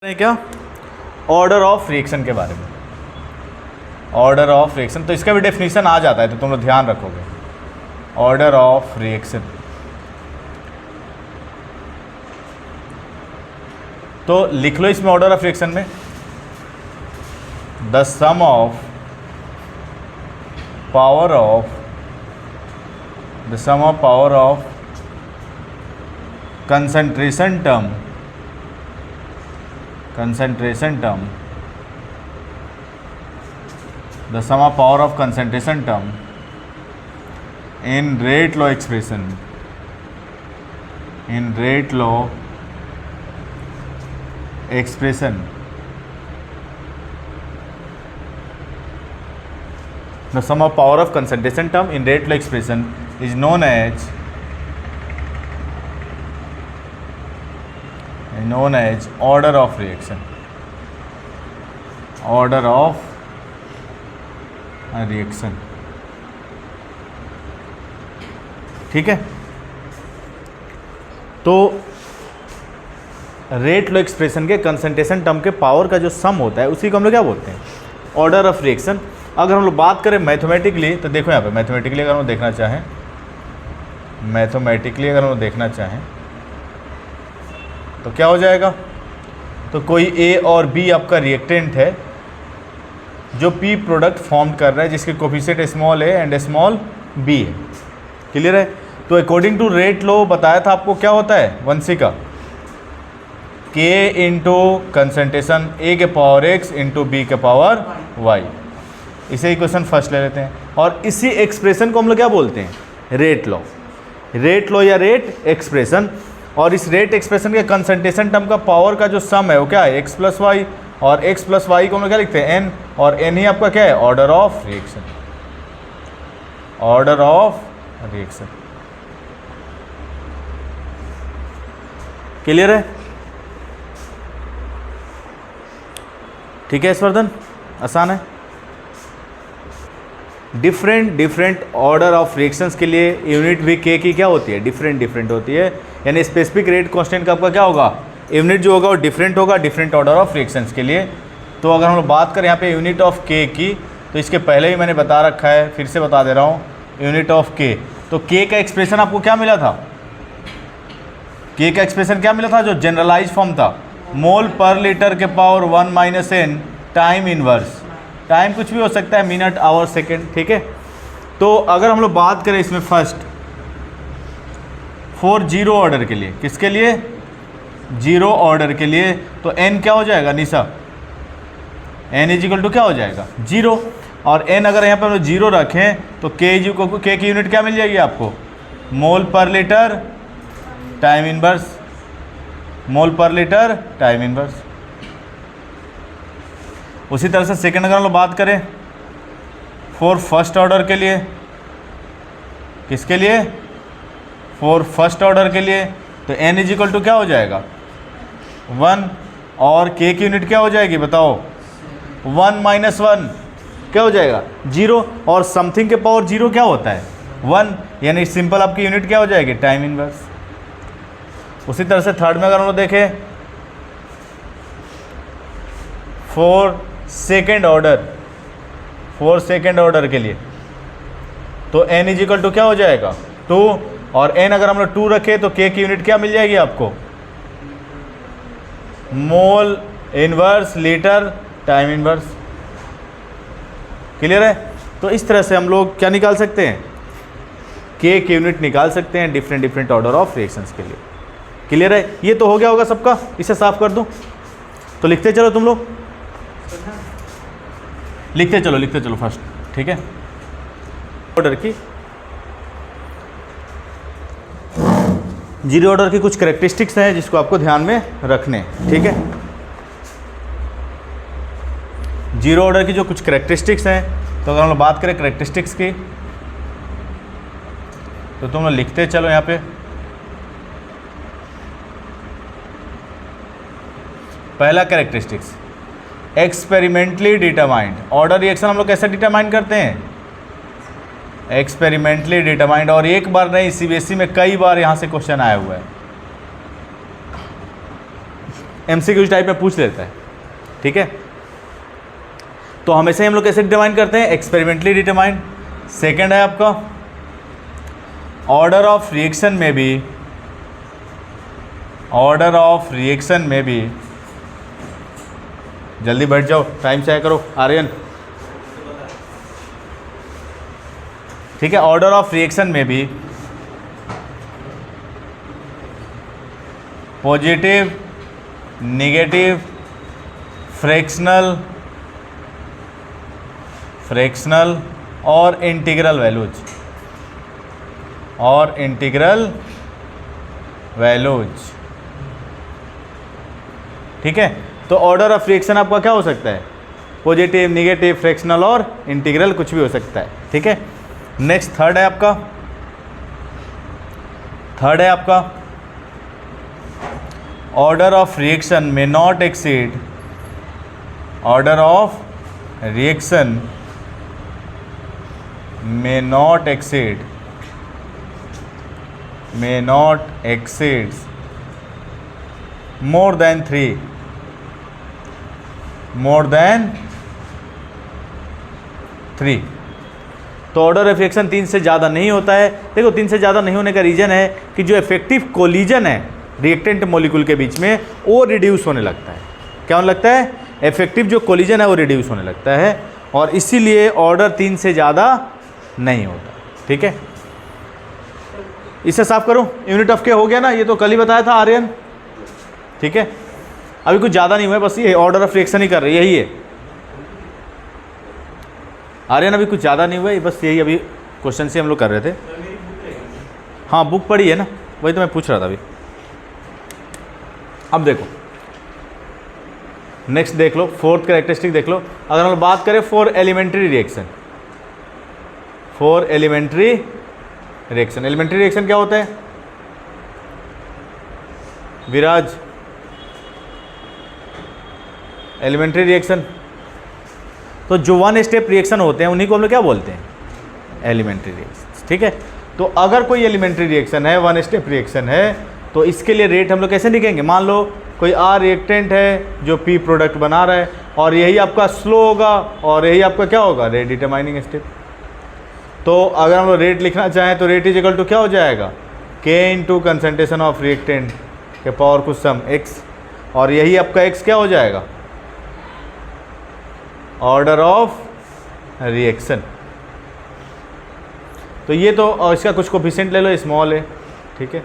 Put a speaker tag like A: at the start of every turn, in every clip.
A: क्या order of reaction के बारे में। ऑर्डर ऑफ रिएक्शन तो इसका भी डेफिनेशन आ जाता है, तो तुम लोग ध्यान रखोगे। ऑर्डर ऑफ रिएक्शन तो लिख लो इसमें ऑर्डर ऑफ रिएक्शन में the sum of power of concentration term the sum of power of concentration term in rate law expression the sum of power of concentration term in rate law expression is known as order of reaction. Order of reaction. ठीक है, तो rate लो expression के concentration term के power का जो सम होता है उसी को हम लोग क्या बोलते हैं, ऑर्डर ऑफ रिएक्शन। अगर हम लोग बात करें मैथमेटिकली तो देखो यहाँ पे मैथमेटिकली अगर हम देखना चाहें तो क्या हो जाएगा, तो कोई ए और बी आपका रिएक्टेंट है जो पी प्रोडक्ट फॉर्म कर रहा है जिसके coefficient small A and small B है। क्लियर है। तो अकॉर्डिंग टू रेट लो बताया था आपको क्या होता है वंशी का, के इंटू कंसंट्रेशन ए के पावर एक्स इंटू बी के पावर वाई। इसे इक्वेशन फर्स्ट ले लेते हैं और इसी एक्सप्रेशन को हम लोग क्या बोलते हैं, रेट लो या रेट एक्सप्रेशन। और इस रेट एक्सप्रेशन के कंसंट्रेशन टर्म का पावर का जो सम है वो क्या है, एक्स प्लस वाई, और एक्स प्लस वाई को हम लोग क्या लिखते हैं, एन, और एन ही आपका क्या है, order of reaction. Order of reaction clear है। ठीक है स्वर्धन, आसान है। डिफरेंट ऑर्डर ऑफ रिएक्शंस के लिए यूनिट भी के की क्या होती है, डिफरेंट होती है। यानी स्पेसिफिक रेट कांस्टेंट का आपका क्या होगा, यूनिट जो होगा वो डिफरेंट होगा डिफरेंट ऑर्डर ऑफ रिएक्शंस के लिए। तो अगर हम लोग बात करें यहाँ पे यूनिट ऑफ के की, तो इसके पहले ही मैंने बता रखा है, फिर से बता दे रहा हूँ। यूनिट ऑफ के, तो के का एक्सप्रेशन आपको क्या मिला था, के का एक्सप्रेशन क्या मिला था, जो जनरलाइज फॉर्म था, मोल पर लीटर के power 1 minus N time inverse. Time कुछ भी हो सकता है, मिनट, आवर, सेकेंड। ठीक है। तो अगर हम लोग बात करें इसमें फर्स्ट फॉर जीरो ऑर्डर के लिए, किसके लिए, जीरो ऑर्डर के लिए, तो n क्या हो जाएगा निशा, n इज इक्वल टू क्या हो जाएगा, जीरो। और n अगर यहाँ पर हम लोग जीरो रखें तो k की यूनिट क्या मिल जाएगी आपको, मोल पर लीटर टाइम इनवर्स, मोल पर लीटर टाइम इनवर्स। उसी तरह से सेकंड अगर हम लोग बात करें फॉर फर्स्ट ऑर्डर के लिए, किसके लिए, फॉर फर्स्ट ऑर्डर के लिए, तो n इज इक्वल टू क्या हो जाएगा, 1, और k की यूनिट क्या हो जाएगी बताओ, 1 माइनस 1 क्या हो जाएगा, 0, और समथिंग के पावर 0 क्या होता है, 1, यानी सिंपल आपकी यूनिट क्या हो जाएगी, टाइम इनवर्स। उसी तरह से थर्ड में अगर हम लोग देखें फॉर सेकेंड ऑर्डर के लिए, तो n इज इक्वल टू क्या हो जाएगा, 2, और n अगर हम लोग 2 रखें तो k की यूनिट क्या मिल जाएगी आपको, mole inverse litre time inverse. Clear है। तो इस तरह से हम लोग क्या निकाल सकते हैं, k की यूनिट निकाल सकते हैं डिफरेंट ऑर्डर ऑफ रिएक्शंस के लिए। क्लियर है। ये तो हो गया होगा सबका, इसे साफ कर दूं तो लिखते चलो तुम लोग, लिखते चलो फर्स्ट। ठीक है। ऑर्डर की, जीरो ऑर्डर की कुछ कैरेक्टरिस्टिक्स हैं जिसको आपको ध्यान में रखने। ठीक है। जीरो ऑर्डर की जो कुछ कैरेक्टरिस्टिक्स हैं, तो अगर हम लोग बात करें कैरेक्टरिस्टिक्स की तो तुम लोग लिखते चलो यहाँ पे। पहला characteristics, experimentally determined. Order reaction हम लोग कैसे डिटरमाइन करते हैं, एक्सपेरिमेंटली डिटरमाइंड, और एक बार नहीं सीबीएसई में कई बार यहाँ से क्वेश्चन आया हुआ है। MCQ टाइप में पूछ लेता है, ठीक है। तो हमेशा ही हम लोग कैसे डिटरमाइन करते हैं, एक्सपेरिमेंटली डिटरमाइन। सेकेंड है आपका ऑर्डर ऑफ रिएक्शन में भी, ऑर्डर ऑफ रिएक्शन में भी, जल्दी बैठ जाओ, टाइम से आया करो आर्यन, ठीक है। ऑर्डर ऑफ रिएक्शन में भी पॉजिटिव, नेगेटिव, फ्रैक्शनल और इंटीग्रल वैल्यूज, ठीक है। तो ऑर्डर ऑफ रिएक्शन आपका क्या हो सकता है, पॉजिटिव, नेगेटिव, फ्रैक्शनल और इंटीग्रल, कुछ भी हो सकता है, ठीक है। नेक्स्ट थर्ड है आपका ऑर्डर ऑफ रिएक्शन में not exceed, order of reaction may not exceed more than 3, तो ऑर्डर ऑफ रिएक्शन 3 से ज़्यादा नहीं होता है। देखो 3 से ज़्यादा नहीं होने का रीज़न है कि जो इफेक्टिव कोलिजन है रिएक्टेंट मॉलिक्यूल के बीच में वो रिड्यूस होने लगता है। क्या होने लगता है, इफेक्टिव जो कोलिजन है वो रिड्यूस होने लगता है, और इसीलिए ऑर्डर 3 से ज़्यादा नहीं होता, ठीक है। इसे साफ करूं, यूनिट ऑफ के हो गया ना, ये तो कल ही बताया था आर्यन, ठीक है। अभी कुछ ज़्यादा नहीं हुआ है, बस ये ऑर्डर ऑफ रिएक्शन ही कर रहे, यही है आर्यन, अभी कुछ ज़्यादा नहीं हुआ है, बस यही अभी क्वेश्चन से हम लोग कर रहे थे। हाँ बुक पढ़ी है ना, वही तो मैं पूछ रहा था अभी। अब देखो नेक्स्ट देख लो, फोर्थ कैरेक्टरिस्टिक देख लो। अगर हम बात करें for elementary reaction, elementary reaction क्या होता है विराज, एलिमेंट्री रिएक्शन, तो जो 1 स्टेप रिएक्शन होते हैं उन्हीं को हम लोग क्या बोलते हैं, एलिमेंट्री रिएक्शन, ठीक है। तो अगर कोई एलिमेंट्री रिएक्शन है, 1 स्टेप रिएक्शन है, तो इसके लिए रेट हम लोग कैसे लिखेंगे। मान लो कोई R रिएक्टेंट है जो P प्रोडक्ट बना रहा है, और यही आपका स्लो होगा और यही आपका क्या होगा, रेट डिटरमाइनिंग स्टेप। तो अगर हम लोग रेट लिखना चाहें तो रेट इज इक्वल टू क्या हो जाएगा, K into concentration of reactant के पावर कुछ सम x, और यही आपका x क्या हो जाएगा, ऑर्डर ऑफ रिएक्शन। तो ये तो इसका कुछ कोफिशिएंट ले लो, स्मॉल है, ठीक है।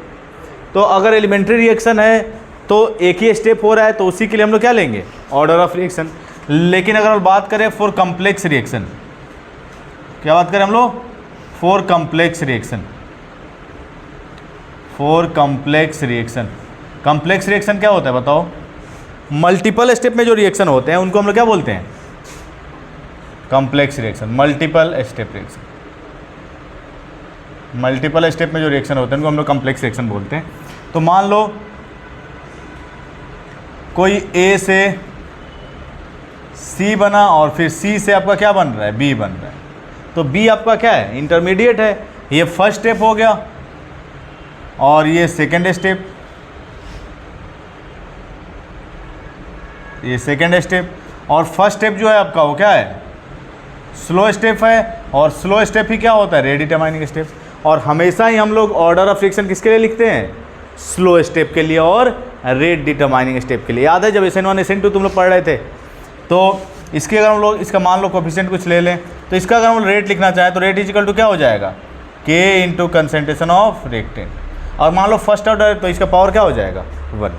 A: तो अगर एलिमेंट्री रिएक्शन है तो एक ही स्टेप हो रहा है, तो उसी के लिए हम लोग क्या लेंगे, ऑर्डर ऑफ रिएक्शन। लेकिन अगर हम बात करें फॉर कम्प्लेक्स रिएक्शन, क्या बात करें हम लोग, for complex reaction, complex reaction क्या होता है बताओ, मल्टीपल स्टेप में जो रिएक्शन होते हैं उनको हम लोग क्या बोलते हैं, कम्प्लेक्स रिएक्शन। मल्टीपल स्टेप में जो रिएक्शन होते हैं उनको हम लोग कम्प्लेक्स रिएक्शन बोलते हैं। तो मान लो कोई A से C बना और फिर C से आपका क्या बन रहा है, B बन रहा है, तो B आपका क्या है, इंटरमीडिएट है। ये फर्स्ट स्टेप हो गया और ये सेकेंड स्टेप, और फर्स्ट स्टेप जो है आपका वो क्या है, स्लो स्टेप है, और स्लो स्टेप ही क्या होता है, रेट डिटरमाइनिंग स्टेप। और हमेशा ही हम लोग ऑर्डर ऑफ रिएक्शन किसके लिए लिखते हैं, स्लो स्टेप के लिए और रेट डिटरमाइनिंग स्टेप के लिए। याद है जब SN1 SN2 तुम लोग पढ़ रहे थे, तो इसके अगर हम लोग इसका मान लो कोफिशिएंट कुछ ले लें, तो इसका अगर हम रेट लिखना चाहें तो रेट इज इक्वल टू क्या हो जाएगा, K into concentration of reactant, और मान लो फर्स्ट ऑर्डर है तो इसका पावर क्या हो जाएगा, 1।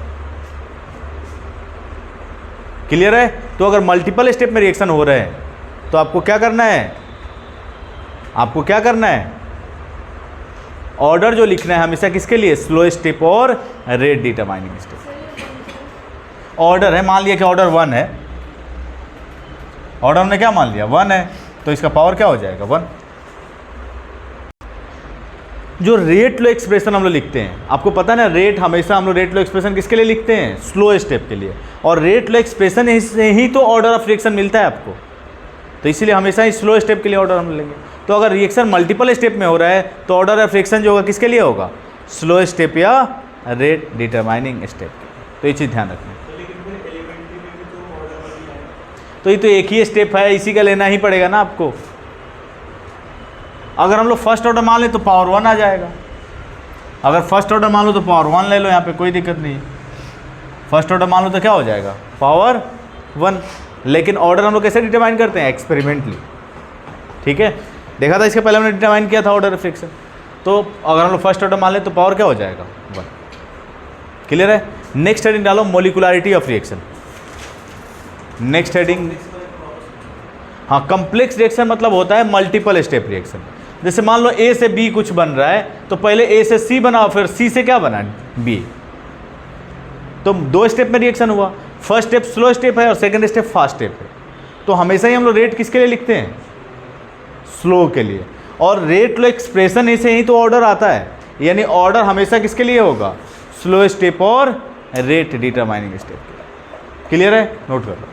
A: क्लियर है। तो अगर मल्टीपल स्टेप में रिएक्शन हो रहे हैं तो आपको क्या करना है, ऑर्डर जो लिखना है हमेशा किसके लिए, स्लो स्टेप और रेट डिटरमाइनिंग स्टेप। ऑर्डर है, मान लिया कि ऑर्डर 1 है, ऑर्डर ने क्या मान लिया 1 है, तो इसका पावर क्या हो जाएगा 1। जो रेट लो एक्सप्रेशन हम लोग लिखते हैं, आपको पता है ना, रेट हमेशा हम लोग रेट लो एक्सप्रेशन किसके लिए लिखते हैं, स्लो स्टेप के लिए, और रेट लो एक्सप्रेशन से ही तो ऑर्डर ऑफ रिएक्शन मिलता है आपको, तो इसीलिए हमेशा ही स्लो स्टेप के लिए ऑर्डर हम लेंगे। तो अगर रिएक्शन मल्टीपल स्टेप में हो रहा है तो ऑर्डर ऑफ रिएक्शन जो होगा किसके लिए होगा, स्लो स्टेप या रेट डिटरमाइनिंग स्टेप। तो ये चीज़ ध्यान रखना। तो ये तो एक ही स्टेप है, इसी का लेना ही पड़ेगा ना आपको। अगर हम लोग फर्स्ट ऑर्डर मान लें तो पावर 1 आ जाएगा। अगर फर्स्ट ऑर्डर मान लो तो पावर 1 ले लो, यहाँ पे कोई दिक्कत नहीं है। फर्स्ट ऑर्डर मान लो तो क्या हो जाएगा, पावर 1। लेकिन ऑर्डर हम लोग कैसे डिटरमाइन करते हैं, एक्सपेरिमेंटली। ठीक है, देखा था इसके पहले हमने डिटरमाइन किया था ऑर्डर ऑफ रिएक्शन। तो अगर हम लोग फर्स्ट ऑर्डर मान लें तो पावर क्या हो जाएगा, 1। क्लियर है। नेक्स्ट हेडिंग डालो, molecularity of reaction. Next heading, हाँ, कम्प्लेक्स रिएक्शन मतलब होता है मल्टीपल स्टेप रिएक्शन। जैसे मान लो ए से बी कुछ बन रहा है, तो पहले ए से सी बना, फिर सी से क्या बना, बी। तो 2 स्टेप में रिएक्शन हुआ। फर्स्ट स्टेप स्लो स्टेप है और सेकंड स्टेप फास्ट स्टेप है। तो हमेशा ही हम लोग रेट किसके लिए लिखते हैं, स्लो के लिए। और रेट लो एक्सप्रेशन ऐसे ही तो ऑर्डर आता है, यानी ऑर्डर हमेशा किसके लिए होगा, स्लो स्टेप और रेट डिटरमाइनिंग स्टेप के लिए। क्लियर है, नोट कर लो।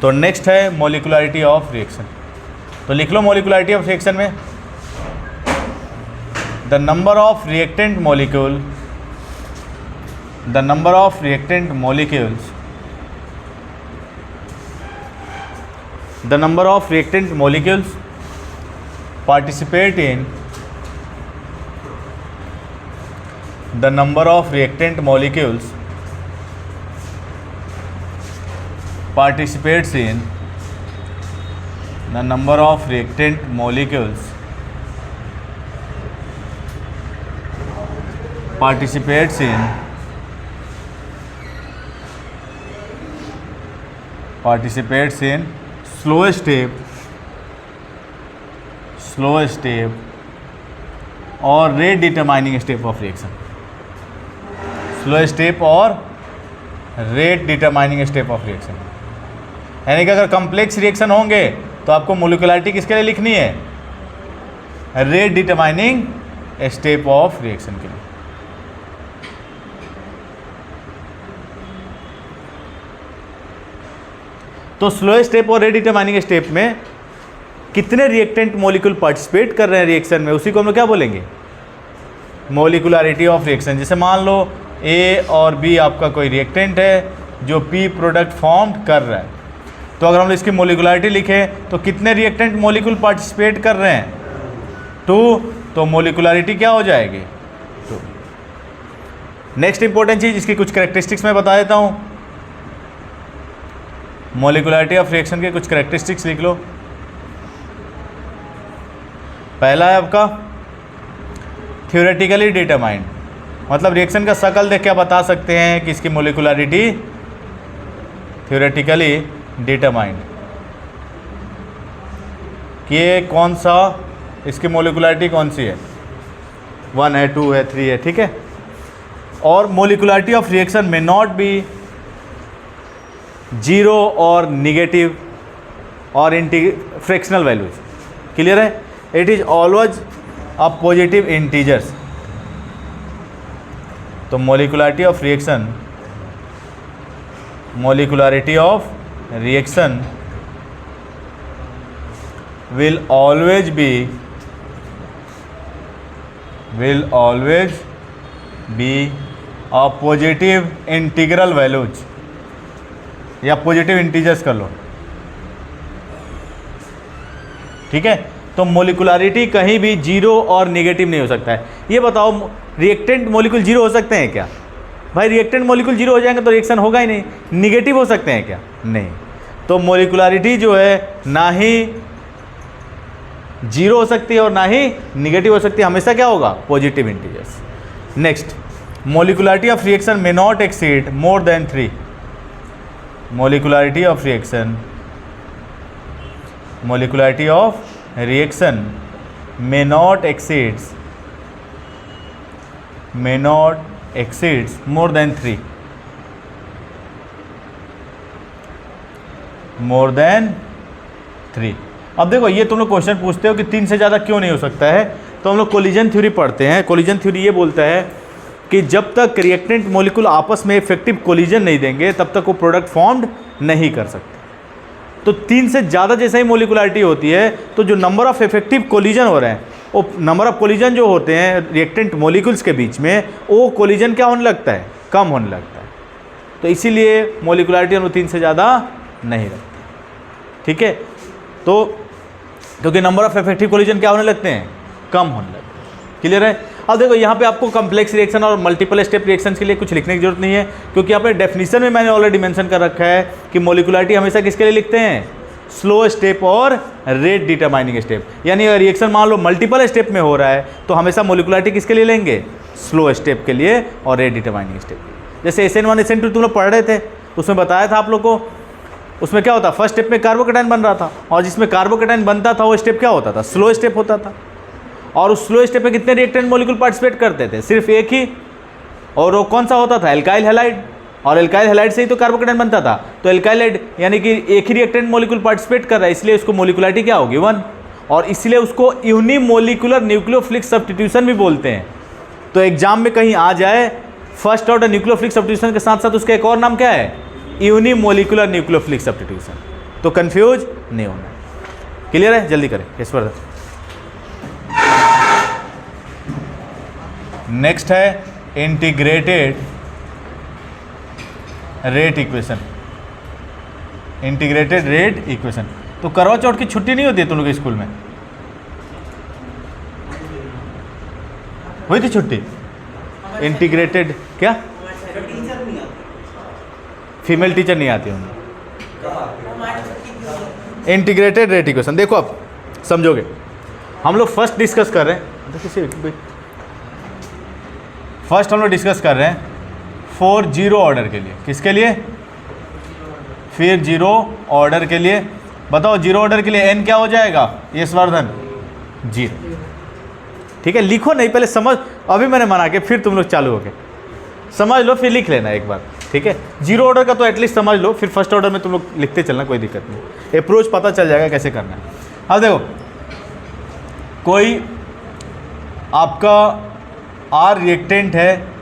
A: तो नेक्स्ट है मोलिकुलरिटी ऑफ रिएक्शन। तो लिख लो मोलिकुलरिटी ऑफ रिएक्शन में, the number of reactant molecule, the number of reactant molecules, the number of reactant molecules participate in, the number of reactant molecules participates in, the number of reactant molecules participates in slow step और rate determining step of reaction. Slow step और rate determining step of reaction, यानी कि अगर complex reaction होंगे तो आपको molecularity किसके लिए लिखनी है, rate determining step of reaction के लिए। तो स्लो स्टेप और रेट डिटरमाइनिंग स्टेप में कितने रिएक्टेंट मॉलिक्यूल पार्टिसिपेट कर रहे हैं रिएक्शन में, उसी को हम लोग क्या बोलेंगे, मोलिकुलरिटी ऑफ रिएक्शन। जैसे मान लो ए और बी आपका कोई रिएक्टेंट है जो पी प्रोडक्ट फॉर्म कर रहा है, तो अगर हम इसकी मोलिकुलरिटी लिखें तो कितने रिएक्टेंट मॉलिक्यूल पार्टिसिपेट कर रहे हैं, 2। तो मोलिकुलरिटी क्या हो जाएगी, 2। नेक्स्ट इंपॉर्टेंट चीज़, इसकी कुछ कैरेक्टरिस्टिक्स मैं बता देता हूँ। मोलिकुलरिटी ऑफ रिएक्शन के कुछ कैरेक्टरिस्टिक्स लिख लो। पहला है आपका थ्योरेटिकली डिटरमाइंड, मतलब रिएक्शन का शकल देख के आप बता सकते हैं कि इसकी मोलिकुलरिटी थ्योरेटिकली डिटरमाइंड, कि ये कौन सा, इसकी मोलिकुलरिटी कौन सी है, 1 है, 2 है, 3 है, ठीक है। और मोलिकुलरिटी ऑफ रिएक्शन में नॉट बी 0 और निगेटिव और फ्रैक्शनल वैल्यूज। क्लियर है, it is always a positive integers. तो molecularity of reaction, molecularity of reaction will always be a positive integral values, या पॉजिटिव इंटीजर्स कर लो, ठीक है। तो मोलिकुलरिटी कहीं भी 0 और नेगेटिव नहीं हो सकता है। ये बताओ रिएक्टेंट मॉलिक्यूल 0 हो सकते हैं क्या, भाई रिएक्टेंट मॉलिक्यूल 0 हो जाएंगे तो रिएक्शन होगा ही नहीं। निगेटिव हो सकते हैं क्या, नहीं। तो मोलिकुलरिटी जो है ना ही 0 हो सकती है और ना ही निगेटिव हो सकती है, हमेशा क्या होगा, positive integers. Next, molecularity of reaction may not exceed more than 3। Molecularity of reaction, molecularity of reaction may not exceeds more than 3, more than 3। अब देखो ये तुम लोग क्वेश्चन पूछते हो कि 3 से ज़्यादा क्यों नहीं हो सकता है, तो हम लोग कोलिजन थ्योरी पढ़ते हैं। कोलिजन थ्योरी ये बोलता है कि जब तक रिएक्टेंट मॉलिक्यूल आपस में इफेक्टिव कोलिजन नहीं देंगे तब तक वो प्रोडक्ट फॉर्म्ड नहीं कर सकते। तो 3 से ज़्यादा जैसे ही मोलिकुलरिटी होती है तो जो नंबर ऑफ इफेक्टिव कोलिजन हो रहे हैं, वो नंबर ऑफ कोलिजन जो होते हैं रिएक्टेंट मॉलिक्यूल्स के बीच में, वो कोलिजन क्या होने लगता है, कम होने लगता है। तो इसीलिए मोलिकुलरिटी हम 3 से ज़्यादा नहीं रखती, ठीक है। तो क्योंकि नंबर ऑफ इफेक्टिव कोलिजन क्या होने लगते हैं, कम होने लगते हैं। क्लियर है। अब देखो यहाँ पे आपको कम्प्लेक्स रिएक्शन और मल्टीपल स्टेप रिएक्शन के लिए कुछ लिखने की जरूरत नहीं है, क्योंकि यहाँ पे डेफिनेशन में मैंने ऑलरेडी मेंशन कर रखा है कि मोलिकुलरिटी हमेशा किसके लिए लिखते हैं, स्लो स्टेप और रेट डिटरमाइनिंग स्टेप। यानी अगर रिएक्शन मान लो मल्टीपल स्टेप में हो रहा है तो हमेशा मोलिकुलरिटी किसके लिए लेंगे, स्लो स्टेप के लिए और रेट डिटरमाइनिंग स्टेप के लिए। जैसे SN1 SN2 तुम लोग पढ़ रहे थे, उसमें बताया था आप लोग को, उसमें क्या होता, फर्स्ट स्टेप में कार्बोकेटाइन बन रहा था, और जिसमें कार्बोकेटाइन बनता था वो स्टेप क्या होता था, स्लो स्टेप होता था। और उस स्लो स्टेप में कितने रिएक्टेंट मॉलिक्यूल पार्टिसिपेट करते थे, सिर्फ एक ही, और वो कौन सा होता था, एल्काइल हैलाइड, और एल्काइल हैलाइड से ही तो कार्बोकेटाइन बनता था। तो एल्काइल यानी कि एक ही रिएक्टेंट मॉलिक्यूल पार्टिसिपेट कर रहा है, इसलिए उसको मोलिकुलरिटी क्या होगी, 1, और इसलिए उसको यूनिमोलिकुलर न्यूक्लियोफिलिक सब्स्टिट्यूशन भी बोलते हैं। तो एग्जाम में कहीं आ जाए फर्स्ट ऑर्डर न्यूक्लियोफिलिक सब्स्टिट्यूशन के साथ साथ उसका एक और नाम क्या है, यूनिमोलिकुलर न्यूक्लियोफिलिक सब्स्टिट्यूशन, तो कंफ्यूज नहीं होना। क्लियर है, जल्दी करें ईश्वर। नेक्स्ट है integrated rate equation. Integrated rate equation, तो करवा चौथ की छुट्टी नहीं होती है तुम लोग के स्कूल में, हुई थी छुट्टी? इंटीग्रेटेड क्या, फीमेल टीचर नहीं आती होंगी। इंटीग्रेटेड रेट इक्वेशन देखो अब समझोगे। हम लोग फर्स्ट डिस्कस कर रहे हैं, फर्स्ट हम लोग डिस्कस कर रहे हैं फॉर जीरो ऑर्डर के लिए, किसके लिए, फिर जीरो ऑर्डर के लिए। बताओ जीरो ऑर्डर के लिए n क्या हो जाएगा, यशवर्धन, 0, ठीक है। लिखो नहीं, पहले समझ, अभी मैंने मना के फिर तुम लोग चालू हो गए, समझ लो फिर लिख लेना एक बार, ठीक है। जीरो ऑर्डर का तो एटलीस्ट समझ लो, फिर फर्स्ट ऑर्डर में तुम लोग लिखते चलना, कोई दिक्कत नहीं, अप्रोच पता चल जाएगा कैसे करना है। अब देखो कोई आपका R रिएक्टेंट है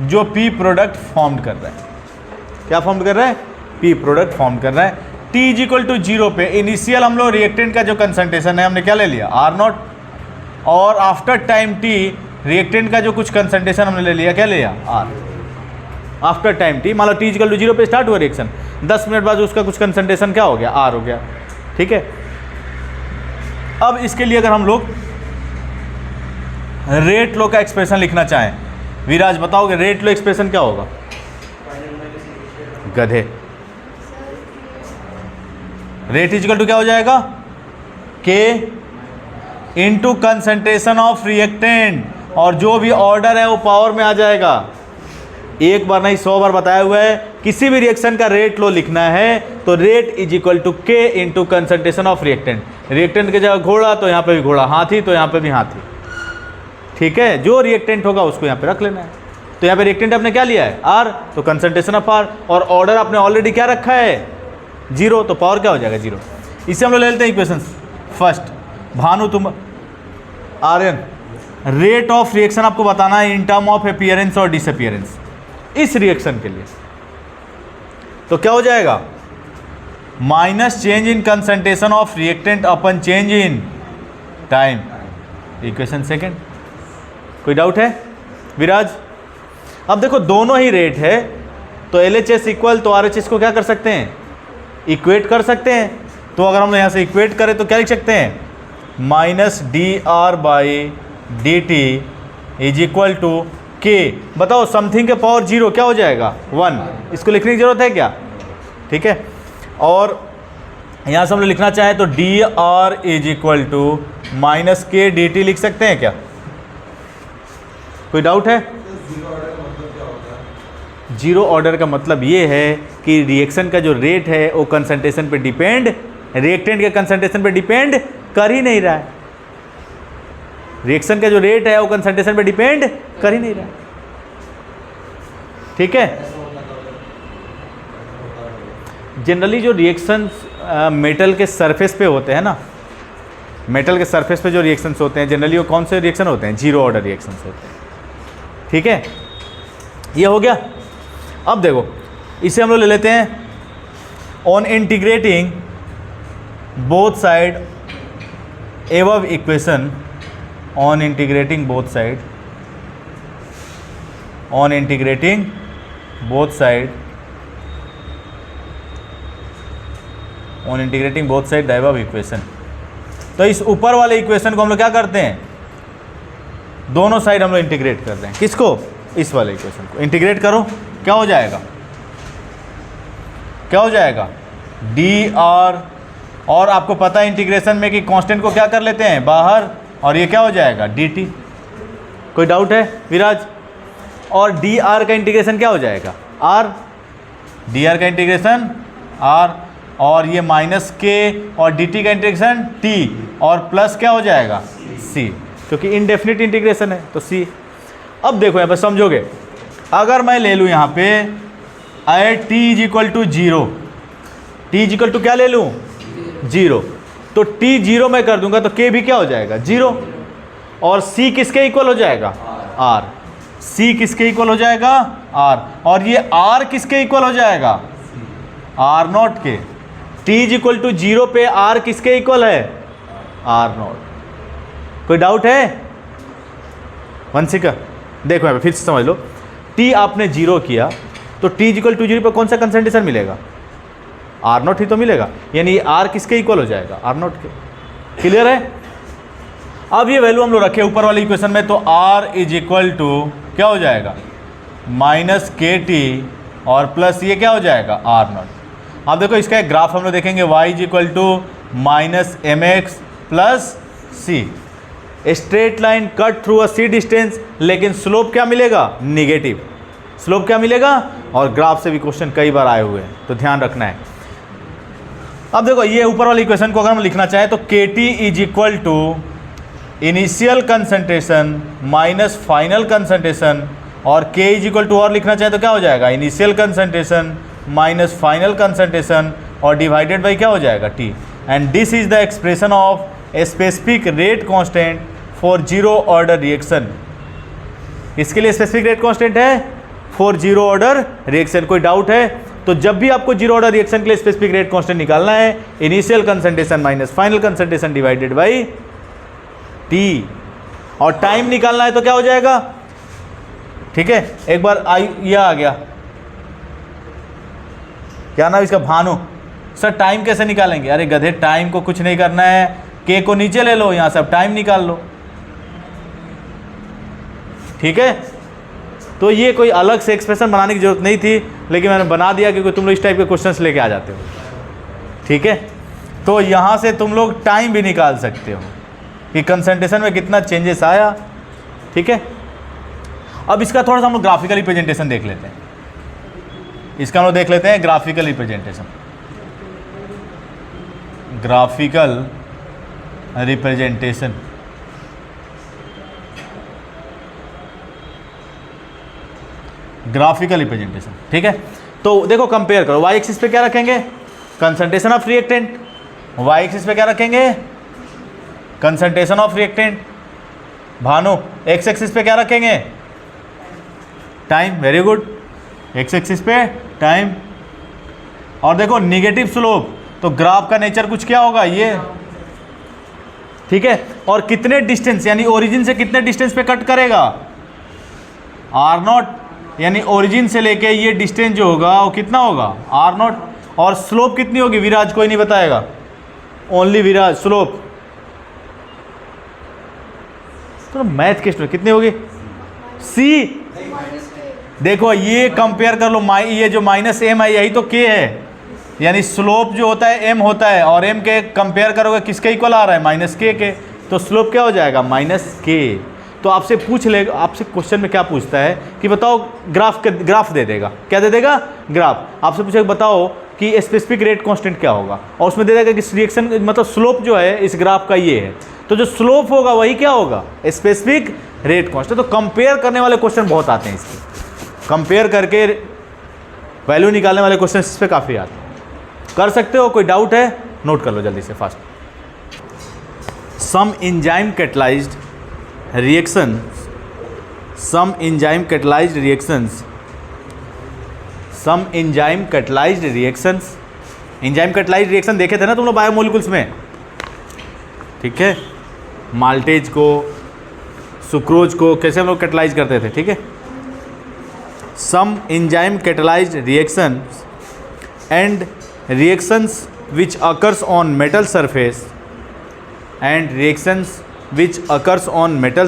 A: जो P प्रोडक्ट फॉर्म कर रहा है, क्या फॉर्म कर रहा है, P प्रोडक्ट फॉर्म कर रहा है। T = 0 पे इनिशियल हम लोग रिएक्टेंट का जो कंसंट्रेशन है हमने क्या ले लिया, R0, और आफ्टर टाइम T रिएक्टेंट का जो कुछ कंसंट्रेशन हमने ले लिया, क्या ले लिया, R। आफ्टर टाइम T, मान लो T = 0 पे स्टार्ट हुआ रिएक्शन, 10 मिनट बाद उसका कुछ कंसंट्रेशन क्या हो गया, R हो गया, ठीक है। अब इसके लिए अगर हम लोग रेट लो का एक्सप्रेशन लिखना चाहें, विराज बताओगे रेट लो एक्सप्रेशन क्या होगा, गधे, रेट = क्या हो जाएगा, K into concentration of reactant, और जो भी ऑर्डर है वो पावर में आ जाएगा। एक बार नहीं 100 बार बताया हुआ है, किसी भी रिएक्शन का रेट लो लिखना है तो rate = K into concentration of reactant. Reactant की जगह घोड़ा तो यहाँ पे भी घोड़ा, हाथी तो यहाँ पे भी हाथी, ठीक है। जो रिएक्टेंट होगा उसको यहाँ पे रख लेना है। तो यहाँ पे रिएक्टेंट आपने क्या लिया है, R, तो कंसंट्रेशन ऑफ R, और ऑर्डर आपने ऑलरेडी क्या रखा है, 0, तो पावर क्या हो जाएगा, 0। इसे हम लोग ले लेते हैं इक्वेशन फर्स्ट। भानु तुम, आर्यन, रेट ऑफ रिएक्शन आपको बताना है इन टर्म ऑफ अपीयरेंस और डिसअपीयरेंस इस रिएक्शन के लिए, तो क्या हो जाएगा, minus change in concentration of reactant upon change in time, equation second. कोई डाउट है विराज? अब देखो दोनों ही रेट है, तो LHS इक्वल, तो RHS को क्या कर सकते हैं, इक्वेट कर सकते हैं। तो अगर हम यहाँ से इक्वेट करें तो क्या लिख सकते हैं, -dR/dt = K। बताओ समथिंग के पावर 0 क्या हो जाएगा, 1। इसको लिखने की जरूरत है क्या, ठीक है। और यहाँ से हम लोग लिखना चाहें तो dR = -K/dt लिख सकते हैं क्या, कोई डाउट है? जीरो ऑर्डर का मतलब ये है कि रिएक्शन का जो रेट है वो कंसंट्रेशन पे डिपेंड, रिएक्टेंट के कंसंट्रेशन पे डिपेंड कर ही नहीं रहा है। रिएक्शन का जो रेट है वो कंसंट्रेशन पे डिपेंड कर ही नहीं रहा है, ठीक है। जनरली जो रिएक्शंस मेटल के सरफेस पे होते हैं ना, मेटल के सरफेस पे जो रिएक्शंस होते हैं जनरली वो कौन से रिएक्शन होते हैं, जीरो ऑर्डर रिएक्शंस होते हैं, ठीक है। ये हो गया। अब देखो इसे हम लोग ले लेते हैं, on integrating both side above equation, on integrating both side, on integrating both side on integrating both side the above equation. तो इस ऊपर वाले इक्वेशन को हम लोग क्या करते हैं, दोनों साइड हम लोग इंटीग्रेट कर रहे हैं। किसको, इस वाले इक्वेशन को इंटीग्रेट करो, क्या हो जाएगा, क्या हो जाएगा, डी आर, और आपको पता है इंटीग्रेशन में कि कांस्टेंट को क्या कर लेते हैं बाहर, और ये क्या हो जाएगा डी टी। कोई डाउट है विराज? और डी आर का इंटीग्रेशन क्या हो जाएगा आर, डी आर का इंटीग्रेशन आर, और ये माइनस के, और डी टी का इंटीग्रेशन टी, और प्लस क्या हो जाएगा सी, क्योंकि इनडेफिनिट इंटीग्रेशन है तो सी। अब देखो यहाँ पर समझोगे, अगर मैं ले लूँ यहाँ पे I T is equal to zero, T is equal to क्या ले लूँ जीरो, तो टी जीरो मैं कर दूंगा तो के भी क्या हो जाएगा जीरो, और सी किसके इक्वल हो जाएगा आर, सी किसके इक्वल हो जाएगा आर, और ये आर किसके इक्वल हो जाएगा R naught K. T is equal to zero पे आर किसके इक्वल है आर नॉट। कोई डाउट है वंशिका? देखो यहाँ पे फिर से समझ लो, टी आपने जीरो किया तो T is equal to zero पे कौन सा कंसंट्रेशन मिलेगा आर नॉट ही तो मिलेगा, यानी आर किसके इक्वल हो जाएगा आर नॉट के। क्लियर है? अब ये वैल्यू हम लोग रखे ऊपर वाली इक्वेशन में, तो आर इज इक्वल टू क्या हो जाएगा माइनस के टी, और प्लस ये क्या हो जाएगा आर नॉट। अब देखो इसका एक ग्राफ हम लोग देखेंगे, Y is equal to minus M X plus C, straight line cut through a C distance, लेकिन स्लोप क्या मिलेगा निगेटिव, स्लोप क्या मिलेगा, और ग्राफ से भी क्वेश्चन कई बार आए हुए हैं तो ध्यान रखना है। अब देखो ये ऊपर वाली इक्वेशन को अगर हम लिखना चाहें तो K T is equal to initial concentration minus final concentration, और के इज इक्वल टू और लिखना चाहे तो क्या हो जाएगा initial concentration minus final concentration, और डिवाइडेड बाई क्या हो जाएगा T, and this is the expression of a specific rate constant for zero order reaction. इसके लिए स्पेसिफिक रेट कांस्टेंट है फॉर जीरो ऑर्डर रिएक्शन। कोई डाउट है? तो जब भी आपको जीरो ऑर्डर रिएक्शन के लिए स्पेसिफिक रेट कांस्टेंट निकालना है, initial concentration minus final concentration divided by T, और टाइम निकालना है तो क्या हो जाएगा, ठीक है। एक बार ये आ गया, क्या नाम इसका, भानु सर टाइम कैसे निकालेंगे? अरे गधे, टाइम को कुछ नहीं करना है, के को नीचे ले लो, यहां से अब टाइम निकाल लो, ठीक है। तो ये कोई अलग से एक्सप्रेशन बनाने की जरूरत नहीं थी, लेकिन मैंने बना दिया क्योंकि तुम लोग इस टाइप के क्वेश्चंस लेके आ जाते हो, ठीक है। तो यहाँ से तुम लोग टाइम भी निकाल सकते हो कि कंसंट्रेशन में कितना चेंजेस आया, ठीक है। अब इसका थोड़ा सा हम लोग ग्राफिकल रिप्रेजेंटेशन देख लेते हैं, इसका हम लोग देख लेते हैं graphical representation. Graphical representation, graphical representation, ठीक है। तो देखो कंपेयर करो, वाई एक्सिस पे क्या रखेंगे concentration of reactant, Y axis पे क्या रखेंगे concentration of reactant. Bhanu X axis पे क्या रखेंगे time, very good, X axis पे टाइम। और देखो निगेटिव स्लोप, तो ग्राफ का नेचर कुछ क्या होगा ये, ठीक है। और कितने डिस्टेंस यानी ओरिजिन से कितने डिस्टेंस पे कट करेगा आर नॉट, यानी ओरिजिन से लेके ये डिस्टेंस जो होगा वो कितना होगा आर नॉट। और स्लोप कितनी होगी विराज, कोई नहीं बताएगा, ओनली विराज स्लोप, तो मैथ के स्टूडेंट कितनी होगी सी। देखो ये कंपेयर कर लो, ये जो माइनस एम है यही तो के है, यानी स्लोप जो होता है एम होता है, और एम के कंपेयर करोगे किसके इक्वल आ रहा है माइनस के, तो स्लोप क्या हो जाएगा माइनस के। तो आपसे पूछ लेगा, आपसे क्वेश्चन में क्या पूछता है कि बताओ ग्राफ दे देगा, क्या दे देगा ग्राफ। आपसे पूछेगा बताओ कि स्पेसिफिक रेट कांस्टेंट क्या होगा, और उसमें दे देगा कि रिएक्शन मतलब स्लोप जो है इस ग्राफ का ये है, तो जो स्लोप होगा वही क्या होगा स्पेसिफिक रेट कांस्टेंट। तो कंपेयर करने वाले क्वेश्चन बहुत आते हैं, इसके कंपेयर करके वैल्यू निकालने वाले क्वेश्चन इस पर काफ़ी आते हैं, कर सकते हो। कोई डाउट है नोट कर लो जल्दी से fast. Some enzyme catalysed reactions, some enzyme catalyzed reactions, some enzyme catalyzed reactions, enzyme catalyzed reaction देखे थे ना तुम लोग बायोमोलिकुल्स में, ठीक है। माल्टेज को, सुक्रोज को कैसे हम लोग कैटलाइज करते थे, ठीक है। some enzyme catalyzed reactions and reactions which occurs on metal surface and reactions which occurs on metal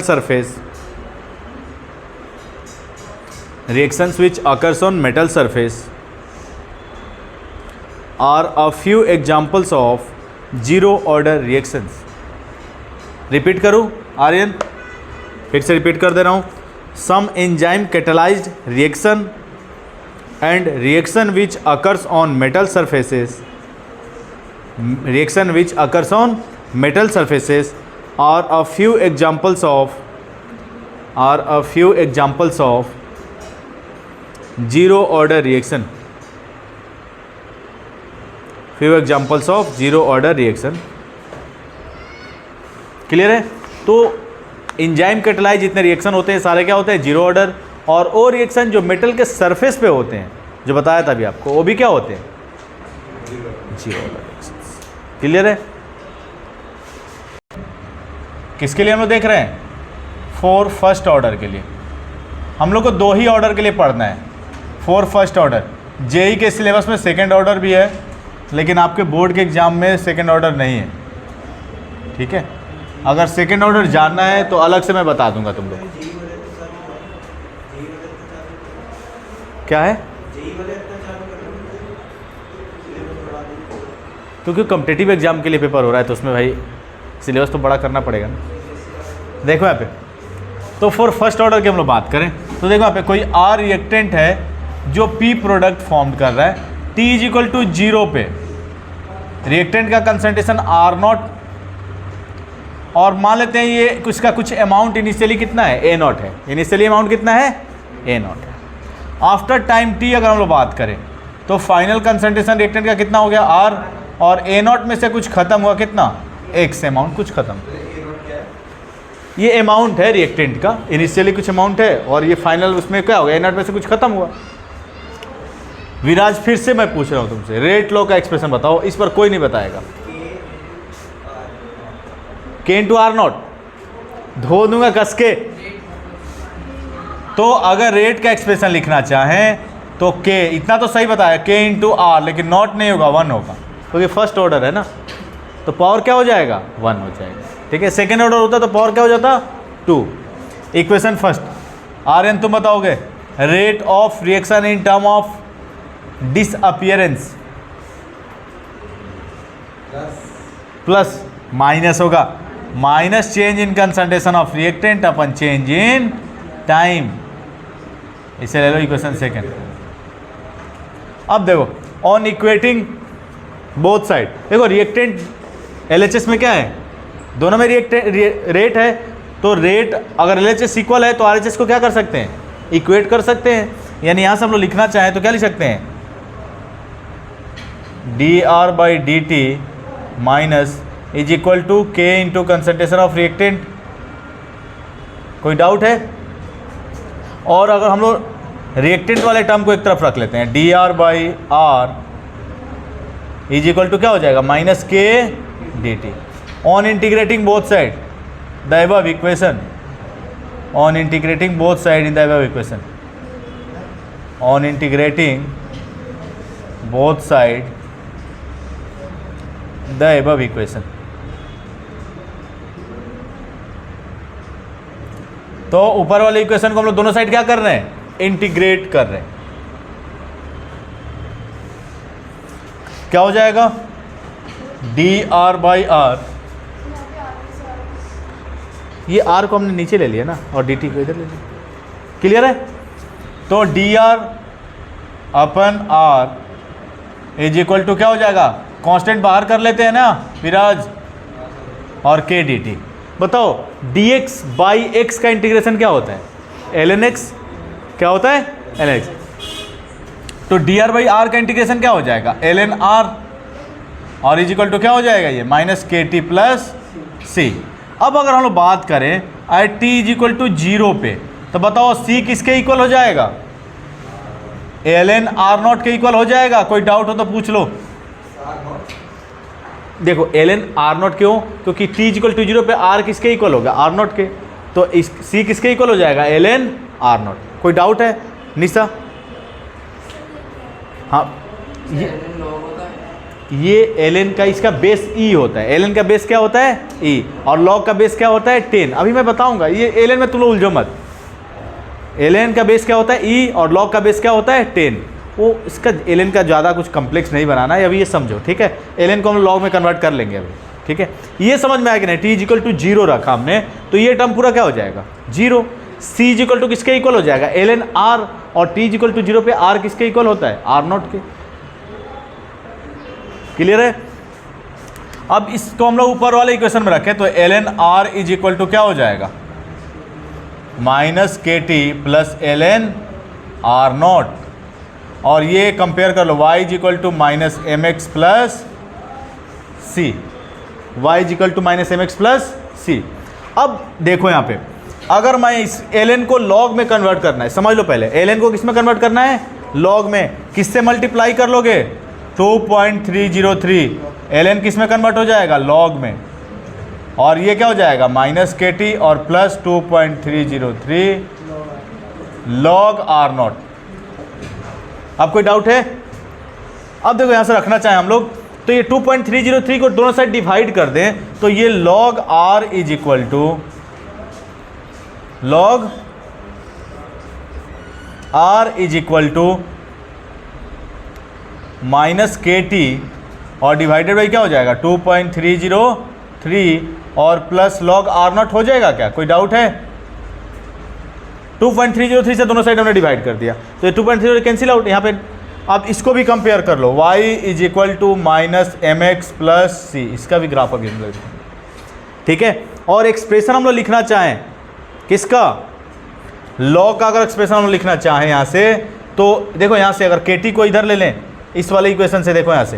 A: surface are a few examples of zero order reactions. Repeat करूँ आर्यन, फिर से रिपीट कर दे रहा हूँ. Some enzyme catalyzed reaction and reaction which occurs on metal surfaces are a few examples of zero order reaction. Clear है? तो enzyme catalyse जितने reaction होते हैं सारे क्या होते हैं? Zero order. और वो रिएक्शन जो मेटल के सरफेस पे होते हैं, जो बताया था अभी आपको, वो भी क्या होते हैं? Zero order reaction. क्लियर है? किसके लिए हम लोग देख रहे हैं? फॉर फर्स्ट ऑर्डर के लिए. हम लोग को दो ही ऑर्डर के लिए पढ़ना है, फॉर फर्स्ट ऑर्डर. जेई के सिलेबस में सेकेंड ऑर्डर भी है, लेकिन आपके बोर्ड के एग्जाम में सेकेंड ऑर्डर नहीं है. ठीक है? अगर सेकेंड ऑर्डर जानना है तो अलग से मैं बता दूंगा तुम लोग. क्या है? क्योंकि कॉम्पिटिटिव एग्जाम के लिए पेपर हो रहा है, तो उसमें भाई सिलेबस तो बड़ा करना पड़ेगा ना. देखो यहाँ पे, तो फॉर फर्स्ट ऑर्डर की हम लोग बात करें तो देखो यहाँ पे कोई आर रिएक्टेंट है जो पी प्रोडक्ट फॉर्म कर रहा है. टी इज इक्वल टू 0 पे रिएक्टेंट का कंसंट्रेशन आर नॉट, और मान लेते हैं ये इसका कुछ अमाउंट इनिशियली कितना है? ए नॉट है. इनिशियली अमाउंट कितना है? ए नॉट है. आफ्टर टाइम टी अगर हम लोग बात करें तो फाइनल कंसंट्रेशन रिएक्टेंट का कितना हो गया? आर, और ए नॉट में से कुछ खत्म हुआ कितना? एक्स अमाउंट कुछ खत्म. ये अमाउंट है रिएक्टेंट का, इनिशियली कुछ अमाउंट है और ये फाइनल उसमें क्या हो गया? ए नॉट में से कुछ खत्म हुआ. विराज फिर से मैं पूछ रहा हूँ तुमसे, रेट लॉ का एक्सप्रेशन बताओ. इस पर कोई नहीं बताएगा. के इंटू आर नॉट धो दूंगा कस के. तो अगर रेट का एक्सप्रेशन लिखना चाहें तो के, इतना तो सही बताया, के इंटू आर, लेकिन नॉट नहीं होगा, 1 होगा, क्योंकि फर्स्ट ऑर्डर है ना. तो पावर क्या हो जाएगा? 1 हो जाएगा. ठीक है? सेकेंड ऑर्डर होता तो पावर क्या हो जाता? 2. Equation first. आर्यन तुम बताओगे rate of reaction in term of disappearance. Plus minus होगा, minus change in concentration of reactant upon change in time. इसे ले लो इक्वेशन सेकेंड. अब देखो ऑन इक्वेटिंग बोथ साइड, देखो रिएक्टेंट एलएचएस में क्या है? दोनों में रेट है. तो रेट अगर एलएचएस इक्वल है तो आरएचएस को क्या कर सकते हैं? इक्वेट कर सकते हैं. यानी यहाँ से हम लोग लिखना चाहें तो क्या लिख सकते हैं? D R by D T minus is equal to K into concentration of reactant. कोई डाउट है? और अगर हम लोग रिएक्टेंट वाले टर्म को एक तरफ रख लेते हैं, D R by R is equal to क्या हो जाएगा? Minus K D T. On integrating both side the above equation, on integrating both side in the above equation, on integrating both side the above equation. तो ऊपर वाले equation को हम लोग दोनों साइड क्या कर रहे हैं? इंटीग्रेट कर रहे हैं. क्या हो जाएगा? डी आर बाई आर, ये आर को हमने नीचे ले लिया ना, और डी टी को इधर ले लिया. क्लियर है? तो D R upon R is equal to क्या हो जाएगा? कांस्टेंट बाहर कर लेते हैं ना विराज, और के डी टी. बताओ डी एक्स बाई एक्स का इंटीग्रेशन क्या होता है? L N X. क्या होता है? L N X. तो डी आर बाई आर का इंटीग्रेशन क्या हो जाएगा? एल एन आर, और इज इक्वल टू क्या हो जाएगा? ये माइनस के टी प्लस सी. अब अगर हम लोग बात करें I T is equal to 0 पे, तो बताओ सी किसके इक्वल हो जाएगा? एल एन आर नॉट के इक्वल हो जाएगा. कोई डाउट हो तो पूछ लो. देखो एल एन आर नॉट क्यों? क्योंकि टी इज इक्वल टू 0 पे आर किसके इक्वल होगा? आर नॉट के. तो इस सी किसके इक्वल हो जाएगा? L N R naught. कोई डाउट है निशा? हाँ ये ln का इसका बेस e होता है, ln का बेस क्या होता है e, और log का बेस क्या होता है 10। अभी मैं बताऊंगा, ये ln में तुम लोग उलझो मत। ln का बेस क्या होता है e और log का बेस क्या होता है 10। वो इसका ln का ज़्यादा कुछ कम्प्लेक्स नहीं बनाना है, अभी ये समझो, ठीक है। ln को हम log में कन्वर्ट कर लेंगे अभी, ठीक है। ये समझ में आया कि नहीं, t इक्वल टू 0 रखा हमने, तो ये टर्म पूरा क्या हो जाएगा 0। c इक्वल टू किसके इक्वल हो जाएगा ln r, और t इक्वल टू 0 पे r किसके इक्वल होता है r0 के। क्लियर है। अब इसको हम लोग ऊपर वाले इक्वेशन में रखें तो ln r is equal to क्या हो जाएगा माइनस के टी प्लस ln r0, और ये कंपेयर कर लो y is equal to minus M X plus C, y is equal to minus M X plus C. अब देखो यहाँ पे, अगर मैं इस ln को log में कन्वर्ट करना है, समझ लो पहले ln को किस में कन्वर्ट करना है log में, किससे मल्टीप्लाई कर लोगे 2.303, ln किस में कन्वर्ट हो जाएगा log में, और ये क्या हो जाएगा माइनस के टी और प्लस 2.303 log r0। अब कोई डाउट है। अब देखो यहाँ से रखना चाहें हम लोग तो ये 2.303 को दोनों साइड डिवाइड कर दें तो ये log r is equal to log r is equal to minus के टी और डिवाइडेड बाई क्या हो जाएगा 2.303 और प्लस log r0 हो जाएगा। क्या कोई डाउट है। 2.303 से दोनों साइड हमने डिवाइड कर दिया तो ये 2.3 कैंसिल आउट यहाँ पे। अब इसको भी कंपेयर कर लो, y is equal to minus M X plus C, इसका भी ग्राफ अभी हम लोग, ठीक है। और एक्सप्रेशन हम लोग लिखना चाहें किसका log का, अगर एक्सप्रेशन हम लोग लिखना चाहें यहाँ से तो देखो यहाँ से अगर के टी को इधर ले लें इस वाले इक्वेशन से, देखो यहाँ से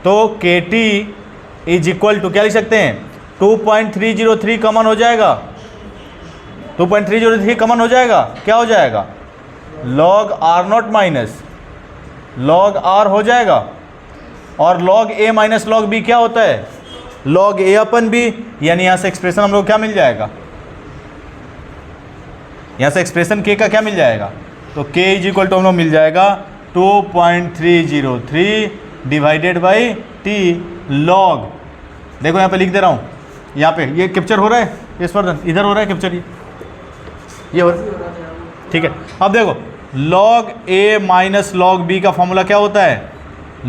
A: तो K T is equal to क्या लिख सकते हैं 2.303 कॉमन हो जाएगा, 2.303 कॉमन हो जाएगा, क्या हो जाएगा log r0 minus log r हो जाएगा, और log a minus log b क्या होता है log a अपन b, यानी यहाँ से एक्सप्रेशन हम लोग क्या मिल जाएगा, यहाँ से एक्सप्रेशन k का क्या मिल जाएगा, तो k इज इक्वल टू हम लोग मिल जाएगा 2.303 डिवाइडेड बाई t log, देखो यहाँ पे लिख दे रहा हूँ, यहाँ पे ये कैप्चर हो रहा है, इस पर इधर हो रहा है कैप्चर, ये हो रहा है, ठीक है। अब देखो log a minus log b का फॉर्मूला क्या होता है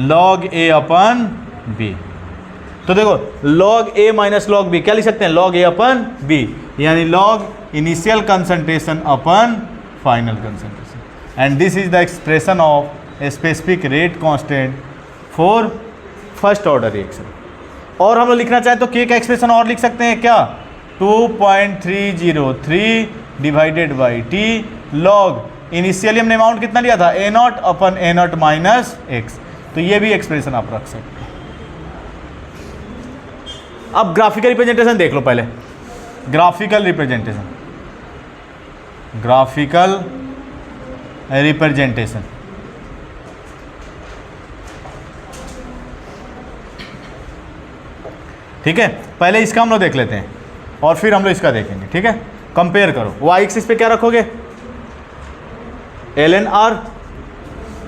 A: log a अपन b, तो देखो log a minus log b क्या लिख सकते हैं log a अपन b, यानी log initial concentration upon final concentration, and this is the expression of a specific rate constant for first order reaction. और हम लोग लिखना चाहें तो k का एक्सप्रेशन और लिख सकते हैं क्या 2.303 divided by t log initially हमने अमाउंट कितना लिया था a0 अपन a0 माइनस x, तो ये भी एक्सप्रेशन आप रख सकते हैं। अब ग्राफिकल रिप्रेजेंटेशन देख लो पहले, ग्राफिकल रिप्रेजेंटेशन, ग्राफिकल रिप्रेजेंटेशन, ठीक है। पहले इसका हम लोग देख लेते हैं और फिर हम लोग इसका देखेंगे, ठीक है। कंपेयर करो, y एक्सिस पे क्या रखोगे ln r,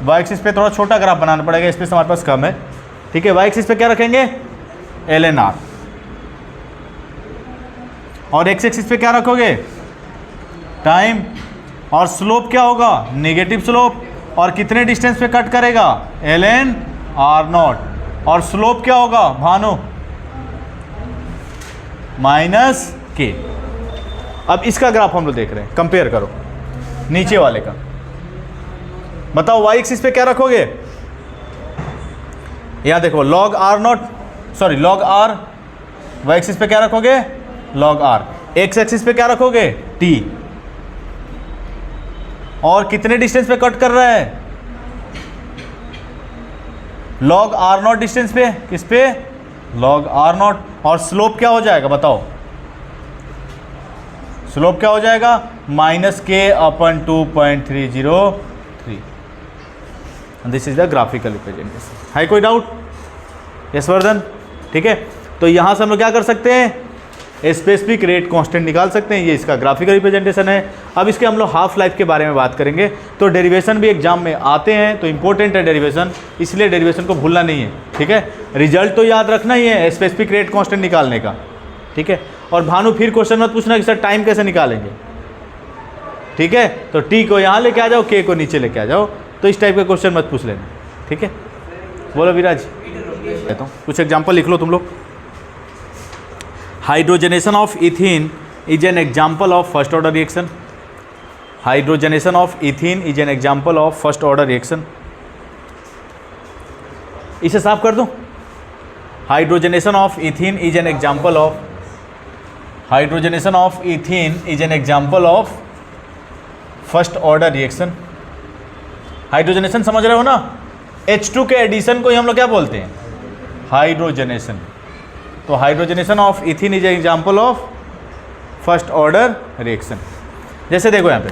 A: y एक्सिस पे थोड़ा छोटा ग्राफ बनाना पड़ेगा, इस पे हमारे पास कम है, ठीक है। y एक्सिस पे क्या रखेंगे ln r, और x एक्सिस पे क्या रखोगे टाइम, और स्लोप क्या होगा नेगेटिव स्लोप, और कितने डिस्टेंस पे कट करेगा ln r0, और स्लोप क्या होगा भानु माइनस के। अब इसका ग्राफ हम लोग देख रहे हैं, कंपेयर करो नीचे वाले का, बताओ y एक्सिस पे क्या रखोगे, यहां देखो log r0 sorry log r, y axis पे क्या रखोगे log r, x एक्सिस पे क्या रखोगे t, और कितने डिस्टेंस पे कट कर रहा है log r0 डिस्टेंस पे, किस पे log r0, और स्लोप क्या हो जाएगा बताओ, स्लोप क्या हो जाएगा माइनस के अपन 2.303। This is the graphical representation. है कोई डाउट, यस वर्धन, ठीक है। तो यहां से हम लोग क्या कर सकते हैं स्पेसिफिक रेट कांस्टेंट निकाल सकते हैं। ये इसका ग्राफिकल रिप्रेजेंटेशन है। अब इसके हम लोग हाफ लाइफ के बारे में बात करेंगे। तो डेरिवेशन भी एग्जाम में आते हैं, तो इंपॉर्टेंट है डेरिवेशन, इसलिए डेरिवेशन को भूलना नहीं है, ठीक है। रिजल्ट तो याद रखना ही है स्पेसिफिक रेट कांस्टेंट निकालने का, ठीक है। और भानु फिर क्वेश्चन मत पूछना कि सर टाइम कैसे निकालेंगे, ठीक है। तो टी को यहाँ लेके आ जाओ, के को नीचे लेके आ जाओ, तो इस टाइप का क्वेश्चन मत पूछ लेना, ठीक है। बोलो विराज, कहता हूँ कुछ एग्जाम्पल लिख लो तुम लोग। Hydrogenation of ethene is an example of first order reaction. Hydrogenation of ethene is an example of first order reaction. इसे साफ कर दो। Hydrogenation of ethene is an example of, hydrogenation of ethene is an example of first order reaction. Hydrogenation समझ रहे हो ना, H2 के addition को ही हम लोग क्या बोलते हैं, हाइड्रोजनेशन। तो hydrogenation of ethene is example of first order reaction. जैसे देखो यहाँ पे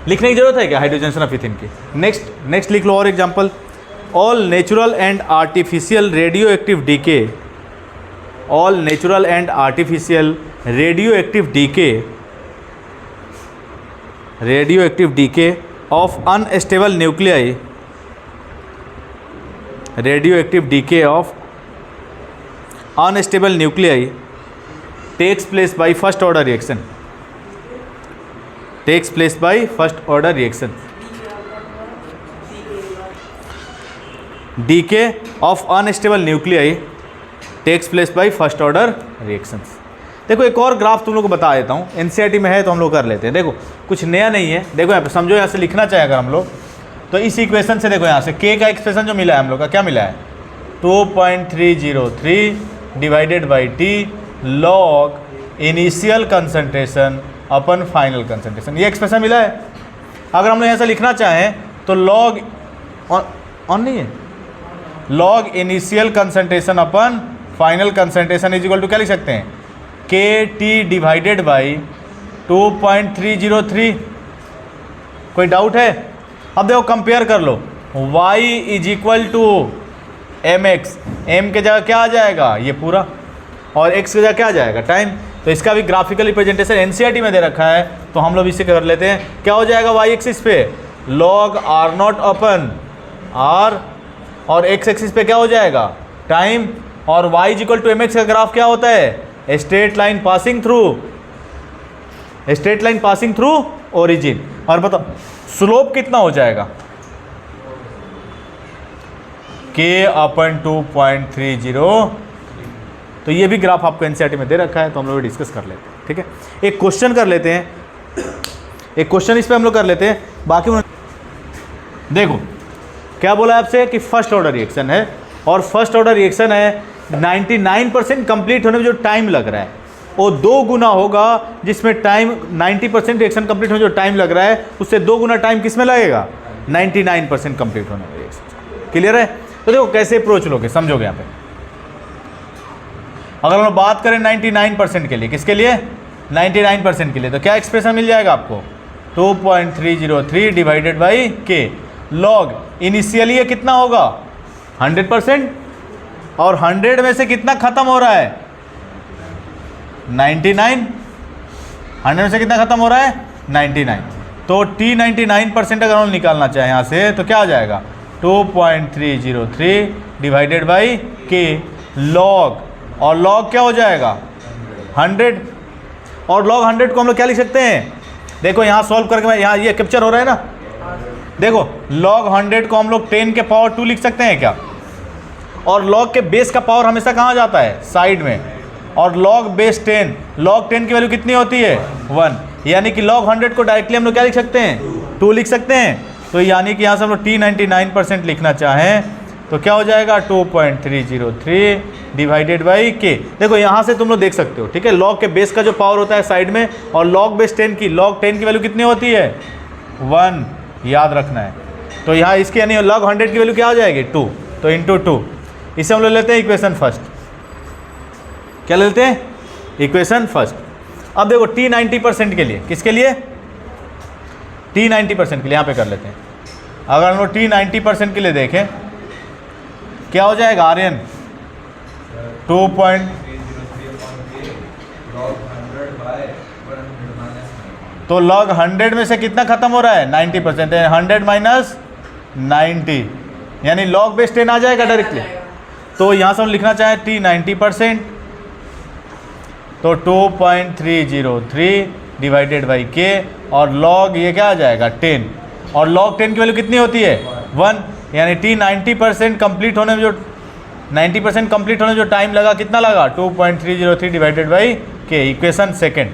A: लिखने की जरूरत है क्या हाइड्रोजनेशन ऑफ इथीन की। नेक्स्ट लिख लो और example. All natural and artificial radioactive decay, all natural and artificial radioactive decay of unstable nuclei, radioactive decay of unstable nuclei takes place by first order reaction, takes place by first order reaction। decay of unstable nuclei takes place by first order reactions। देखो एक और graph तुम लोग को बता देता हूँ, NCERT में है तो हम लोग कर लेते हैं। देखो कुछ नया नहीं है, देखो यहाँ पे समझो, यहाँ से लिखना चाहिए अगर हम लोग, तो इस इक्वेशन से देखो यहाँ से के का एक्सप्रेशन जो मिला है हम लोग का, क्या मिला है 2.303 divided by T log initial concentration upon final concentration, ये एक्सप्रेशन मिला है। अगर हम लोग यहाँ से लिखना चाहें तो लॉग ऑन नहीं है, log initial concentration upon final concentration is equal to क्या लिख सकते हैं, के टी डिवाइडेड बाई 2.303। कोई डाउट है? अब देखो कंपेयर कर लो, y is equal to M X, M के जगह क्या आ जाएगा ये पूरा, और x के जगह क्या आ जाएगा टाइम। तो इसका भी ग्राफिकल रिप्रेजेंटेशन एनसीईआरटी में दे रखा है, तो हम लोग इसे कर लेते हैं। क्या हो जाएगा y एक्सिस पे log r naught upon r, और x एक्सिस पे क्या हो जाएगा टाइम, और y is equal to M X का ग्राफ क्या होता है, straight line passing through origin. और बताओ स्लोप कितना हो जाएगा, k अपन 2.30। तो ये भी ग्राफ आपको एनसीईआरटी में दे रखा है, तो हम लोग डिस्कस कर लेते हैं, ठीक है। एक क्वेश्चन कर लेते हैं, एक क्वेश्चन इस पे हम लोग कर लेते हैं। बाकी देखो क्या बोला आपसे कि फर्स्ट ऑर्डर रिएक्शन है, और फर्स्ट ऑर्डर रिएक्शन है 99% कंप्लीट होने में जो टाइम लग रहा है वो 2 गुना होगा, जिसमें टाइम 90% रिएक्शन कंप्लीट होने में जो टाइम लग रहा है उससे 2 गुना टाइम किस में लगेगा, 99% कंप्लीट होने में रिएक्शन। क्लियर है? तो देखो कैसे अप्रोच लोगे, समझोगे यहाँ पे। अगर हम बात करें 99% के लिए, किसके लिए 99% के लिए, तो क्या एक्सप्रेशन मिल जाएगा आपको 2.303 डिवाइडेड बाई के लॉग इनिशियली ये कितना होगा 100%, और 100 में से कितना खत्म हो रहा है 99, 100 में से कितना खत्म हो रहा है 99। तो t 99% अगर हम निकालना चाहें यहाँ से तो क्या आ जाएगा 2.303 डिवाइडेड बाई के लॉग, और लॉग क्या हो जाएगा 100, और लॉग 100 को हम लोग क्या लिख सकते हैं, देखो यहाँ सॉल्व करके यहाँ ये कैप्चर हो रहा है ना, देखो लॉग 100 को हम लोग 10 के पावर 2 लिख सकते हैं क्या, और लॉग के बेस का पावर हमेशा कहाँ जाता है साइड में, और log बेस 10, log 10 की वैल्यू कितनी होती है 1, यानी कि log 100 को डायरेक्टली हम लोग क्या लिख सकते हैं 2 लिख सकते हैं। तो यानी कि यहाँ से हम लोग t 99% लिखना चाहें तो क्या हो जाएगा 2.303 डिवाइडेड बाई के। देखो यहाँ से तुम लोग देख सकते हो, ठीक है, log के बेस का जो पावर होता है साइड में, और log बेस 10 की, log 10 की वैल्यू कितनी होती है 1, याद रखना है। तो यहाँ इसकी यानी log 100 की वैल्यू क्या हो जाएगी 2, तो इंटू 2। इसे हम लोग लेते हैं इक्वेशन फर्स्ट, क्या लेते हैं इक्वेशन फर्स्ट। अब देखो t 90% के लिए, किसके लिए t 90% के लिए यहाँ पे कर लेते हैं। अगर हम लोग t 90% के लिए देखें क्या हो जाएगा आर्यन तो log 100 में से कितना खत्म हो रहा है? 90%। 100 माइनस 90 यानी log बेस 10 आ जाएगा डायरेक्टली। तो यहाँ से हम लिखना चाहें t 90%, तो 2.303 डिवाइडेड बाई k, और log ये क्या आ जाएगा 10, और log 10 की वैल्यू कितनी होती है? 1, यानी t 90% कंप्लीट होने में जो 90% कंप्लीट होने में जो टाइम लगा कितना लगा? 2.303 divided by k, equation second.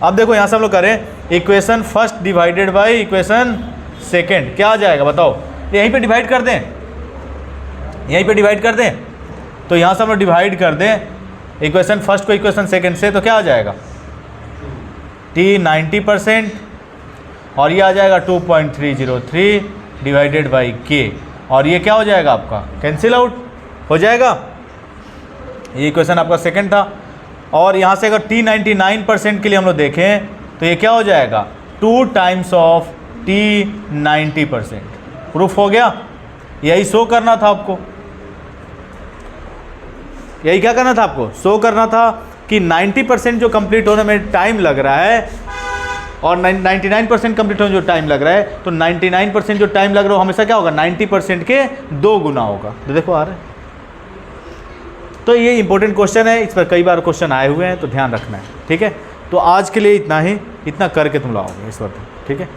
A: अब देखो यहाँ से हम लोग करें equation first divided by equation second, क्या आ जाएगा बताओ? यहीं पे डिवाइड कर दें, यहीं पे डिवाइड कर दें, तो यहाँ से हम लोग डिवाइड कर दें इक्वेशन फर्स्ट को इक्वेशन सेकेंड से, तो क्या आ जाएगा? t 90% और ये आ जाएगा 2.303 डिवाइडेड बाई k, और ये क्या हो जाएगा आपका? कैंसिल आउट हो जाएगा। ये इक्वेशन आपका सेकेंड था। और यहाँ से अगर t 99% के लिए हम लोग देखें तो ये क्या हो जाएगा? 2 टाइम्स ऑफ t 90%। प्रूफ हो गया? यही शो करना था आपको, यही क्या करना था आपको? शो करना था कि 90% जो कंप्लीट होने में टाइम लग रहा है और 99% कंप्लीट होने में जो टाइम लग रहा है, तो 99% जो टाइम लग रहा है हमेशा क्या होगा? 90% के 2 गुना होगा। तो देखो आ रहा है। तो ये इंपॉर्टेंट क्वेश्चन है, इस पर कई बार क्वेश्चन आए हुए हैं, तो ध्यान रखना है। ठीक है, तो आज के लिए इतना ही, इतना करके तुम लाओगे इस वक्त। ठीक है।